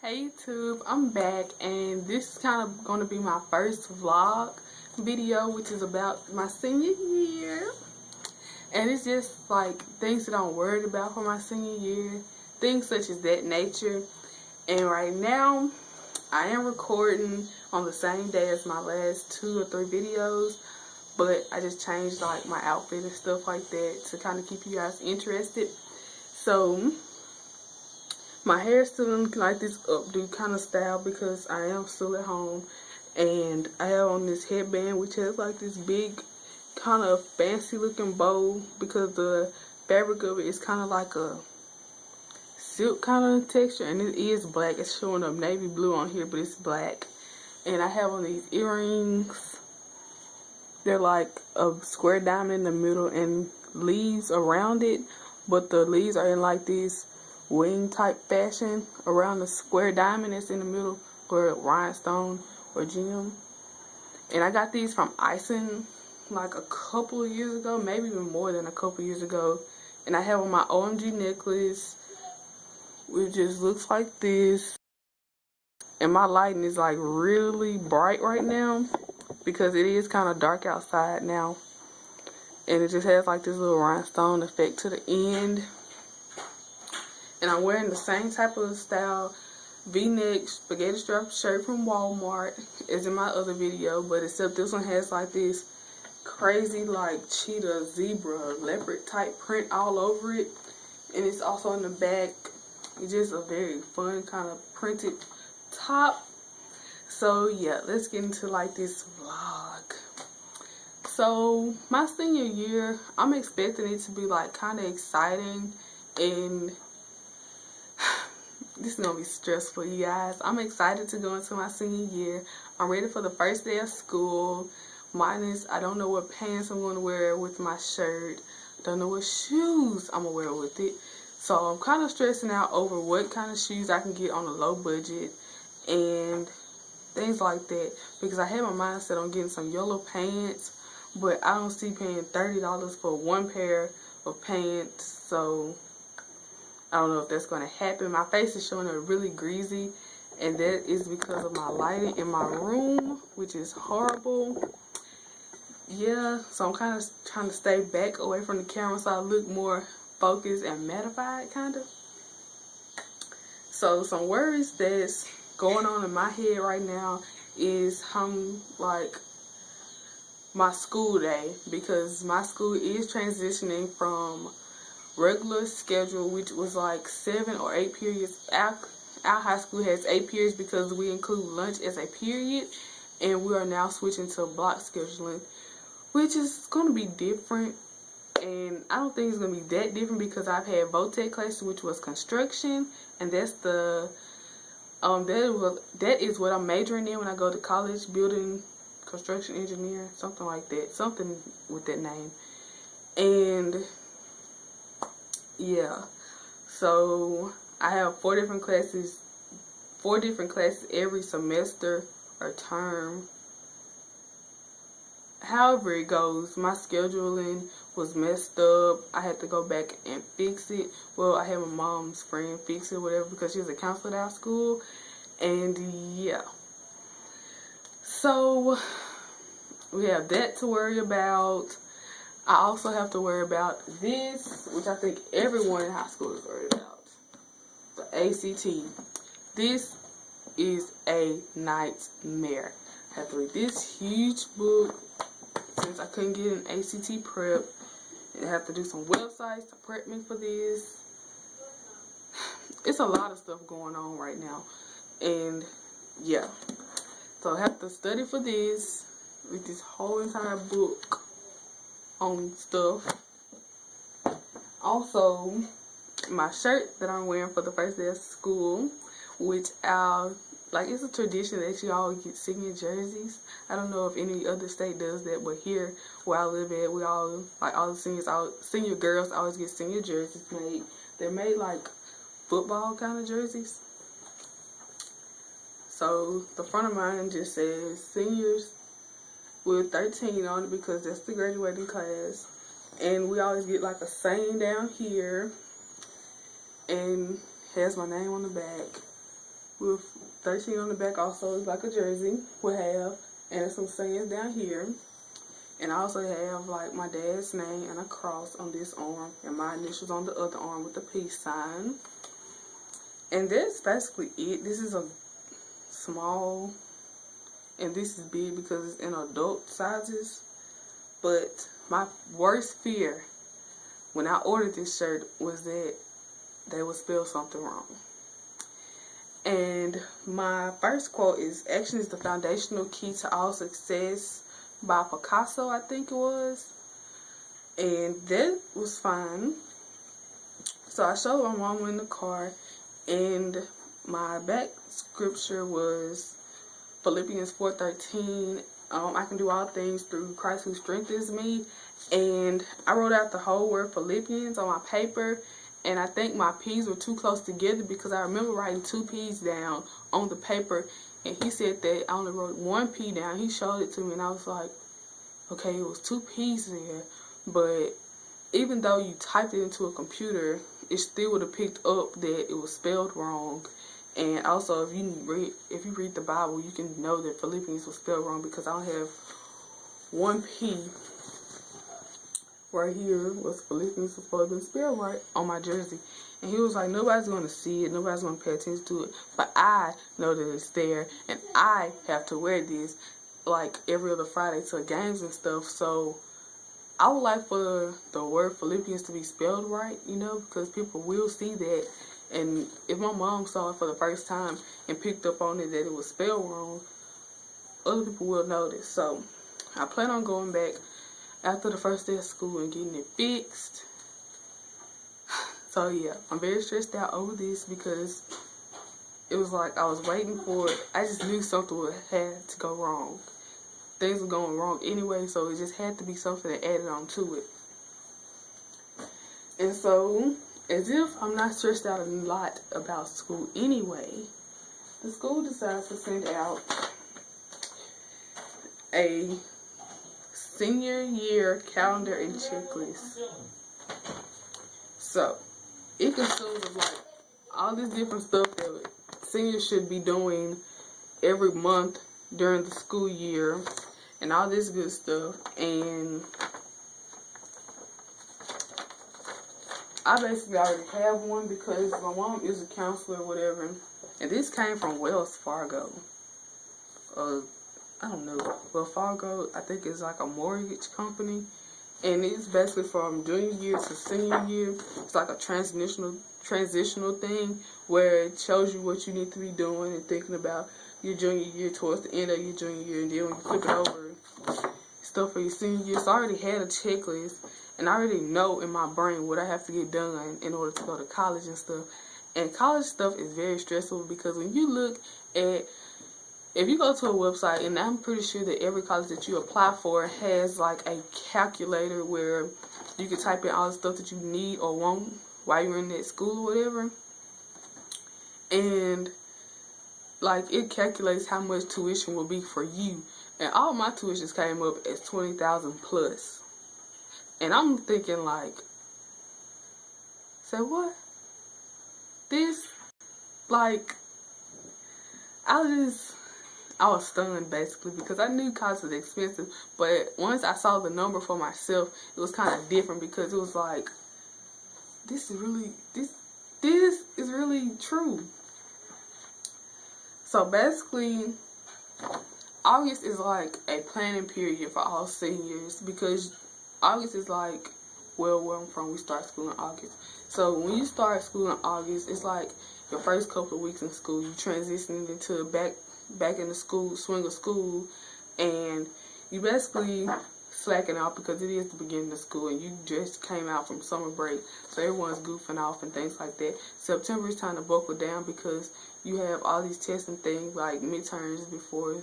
Hey YouTube, I'm back and this is kind of going to be my first vlog video, which is about my senior year. And it's just like things that I'm worried about for my senior year, things such as that nature. And right now I am recording on the same day as my last 2 or 3 videos, but I just changed like my outfit and stuff like that to kind of keep you guys interested. So my hair is still looking like this updo kind of style because I am still at home. And I have on this headband which has like this big kind of fancy looking bow because the fabric of it is kind of like a silk kind of texture, and it is black. It's showing up navy blue on here, but it's black. And I have on these earrings. They're like a square diamond in the middle and leaves around it, but the leaves are in like this wing type fashion around the square diamond that's in the middle, or rhinestone or gem. And I got these from Ison like a couple of years ago, maybe even more than a couple of years ago. And I have on my OMG necklace, which just looks like this. And my lighting is like really bright right now because it is kind of dark outside now. And it just has like this little rhinestone effect to the end. And I'm wearing the same type of style V-neck spaghetti strap shirt from Walmart as in my other video, but except this one has like this crazy like cheetah, zebra, leopard type print all over it. And it's also in the back. It's just a very fun kind of printed top. So yeah, let's get into like this vlog. So my senior year, I'm expecting it to be like kind of exciting, and this is gonna be stressful, you guys. I'm excited to go into my senior year. I'm ready for the first day of school. Minus, I don't know what pants I'm gonna wear with my shirt. Don't know what shoes I'm gonna wear with it. So I'm kind of stressing out over what kind of shoes I can get on a low budget and things like that, because I had my mindset on getting some yellow pants, but I don't see paying $30 for one pair of pants. So I don't know if that's going to happen. My face is showing up really greasy, and that is because of my lighting in my room, which is horrible. Yeah, so I'm kind of trying to stay back away from the camera so I look more focused and mattified, kind of. So some worries that's going on in my head right now is like my school day, because my school is transitioning from regular schedule, which was like 7 or 8 periods. Our high school has 8 periods because we include lunch as a period, and we are now switching to block scheduling, which is going to be different. And I don't think it's going to be that different because I've had VOTEC classes, which was construction, and that's the that is what I'm majoring in when I go to college, building construction engineer, something like that, something with that name. And yeah, so I have 4 different classes every semester or term. However it goes, my scheduling was messed up. I had to go back and fix it. Well, I had my mom's friend fix it, whatever, because she was a counselor at our school. And yeah, so we have that to worry about. I also have to worry about this, which I think everyone in high school is worried about, the ACT. This is a nightmare. I have to read this huge book since I couldn't get an ACT prep, and I have to do some websites to prep me for this. It's a lot of stuff going on right now, and yeah, so I have to study for this with this whole entire book on stuff. Also, my shirt that I'm wearing for the first day of school, which like, it's a tradition that you all get senior jerseys. I don't know if any other state does that, but here where I live at, we all, like, all the senior girls always get senior jerseys made. They're made like football kind of jerseys. So the front of mine just says seniors with 13 on it because that's the graduating class. And we always get like a saying down here, and has my name on the back. with 13 on the back. Also, it's like a jersey would have, and some sayings down here. And I also have like my dad's name and a cross on this arm, and my initials on the other arm with the peace sign. And that's basically it. This is a small, and this is big because it's in adult sizes. But my worst fear when I ordered this shirt was that they would spell something wrong. And my first quote is, "Action is the foundational key to all success," by Picasso, I think it was. And that was fine. So I showed my mom in the car, and my back scripture was Philippians 4:13. I can do all things through Christ who strengthens me. And I wrote out the whole word Philippians on my paper, and I think my P's were too close together because I remember writing 2 P's down on the paper, and he said that I only wrote 1 P down. He showed it to me, and I was like, okay, it was 2 P's there, but even though you typed it into a computer, it still would have picked up that it was spelled wrong. And also, if you read the Bible, you can know that Philippians was spelled wrong because I don't have 1 P right here was Philippians supposed to be spelled right on my jersey. And he was like, nobody's going to see it, nobody's going to pay attention to it, but I know that it's there, and I have to wear this like every other Friday to games and stuff. So I would like for the word Philippians to be spelled right, because people will see that. And if my mom saw it for the first time and picked up on it that it was spelled wrong, other people will notice. So I plan on going back after the first day of school and getting it fixed. So yeah, I'm very stressed out over this because it was like I was waiting for it. I just knew something would have to go wrong. Things were going wrong anyway, so it just had to be something that added on to it. And so, as if I'm not stressed out a lot about school anyway, the school decides to send out a senior year calendar and checklist. So, it consists of like all this different stuff that seniors should be doing every month during the school year and all this good stuff. And I basically already have one because my mom is a counselor or whatever. And this came from Wells Fargo. I don't know. Wells Fargo, I think, is like a mortgage company. And it's basically from junior year to senior year. It's like a transitional thing where it shows you what you need to be doing and thinking about your junior year towards the end of your junior year. And then when you flip it over, stuff for your senior year. So I already had a checklist, and I already know in my brain what I have to get done in order to go to college and stuff. And college stuff is very stressful because when you look at, if you go to a website, and I'm pretty sure that every college that you apply for has like a calculator where you can type in all the stuff that you need or want while you're in that school or whatever. And like it calculates how much tuition will be for you. And all my tuitions came up as $20,000 plus. And I'm thinking like, say what? This, like, I was stunned basically because I knew college was expensive, but once I saw the number for myself, it was kind of different because it was like, this is really true. So basically, August is like a planning period for all seniors because August is like, well, where I'm from, we start school in August. So when you start school in August, it's like your first couple of weeks in school. You transitioning into back in the swing of school, and you basically slacking out because it is the beginning of school and you just came out from summer break, so everyone's goofing off and things like that. September is time to buckle down because you have all these tests and things like midterms before,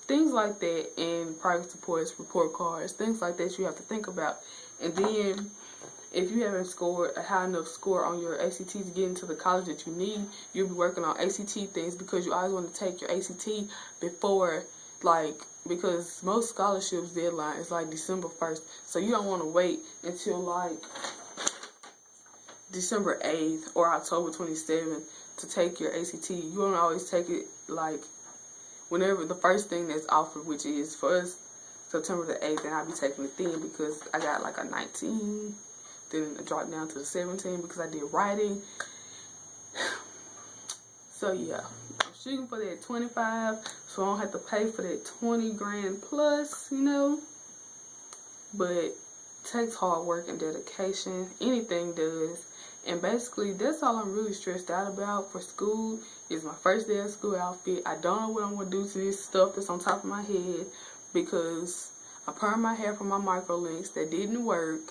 things like that, and progress reports, report cards, things like that you have to think about. And then if you haven't scored a high enough score on your ACT to get into the college that you need, you'll be working on ACT things because you always want to take your ACT before, because most scholarships deadline is like December 1st. So you don't want to wait until like December 8th or October 27th to take your ACT. You don't always take it like whenever the first thing that's offered, which is for us September the 8th, and I'll be taking it then because I got like a 19, then I dropped down to the 17 because I did writing. So yeah, I'm shooting for that 25, so I don't have to pay for that 20 grand plus, you know. But it takes hard work and dedication. Anything does. And basically, that's all I'm really stressed out about for school. Is my first day of school outfit. I don't know what I'm going to do to this stuff that's on top of my head because I permed my hair from my microlinks that didn't work.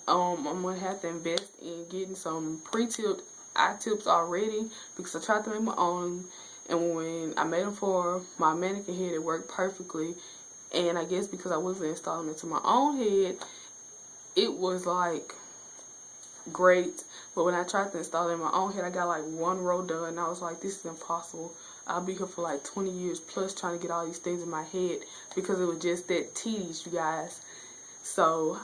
I'm going to have to invest in getting some pre-tipped eye tips already because I tried to make my own. And when I made them for my mannequin head, it worked perfectly. And I guess because I wasn't installing it to my own head, it was like great. But when I tried to install it in my own head, I got like one row done and I was like, this is impossible. I'll be here for like 20 years plus trying to get all these things in my head because it was just that tedious, you guys. So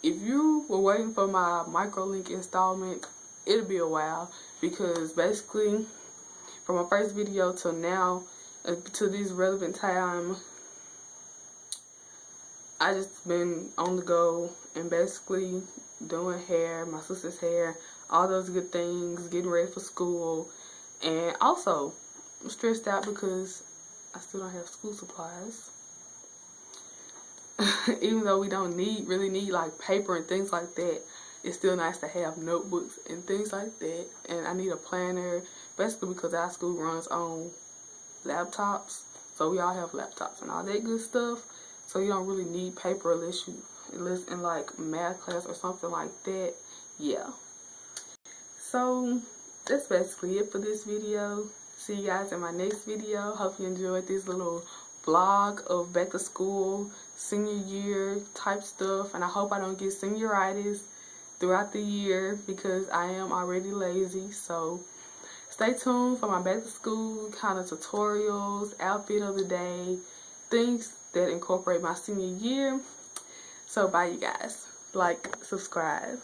if you were waiting for my microlink installment, it'll be a while because basically from my first video till now, to this relevant time, I just been on the go and basically doing hair, my sister's hair, all those good things, getting ready for school. And also, I'm stressed out because I still don't have school supplies. Even though we don't really need like paper and things like that, it's still nice to have notebooks and things like that. And I need a planner, basically because our school runs on laptops. So we all have laptops and all that good stuff. So you don't really need paper unless in like math class or something like that. Yeah. So that's basically it for this video. See you guys in my next video. Hope you enjoyed this little vlog of back to school, senior year type stuff. And I hope I don't get senioritis throughout the year because I am already lazy. So stay tuned for my back to school kind of tutorials, outfit of the day, things that incorporate my senior year. So bye you guys. Like, subscribe.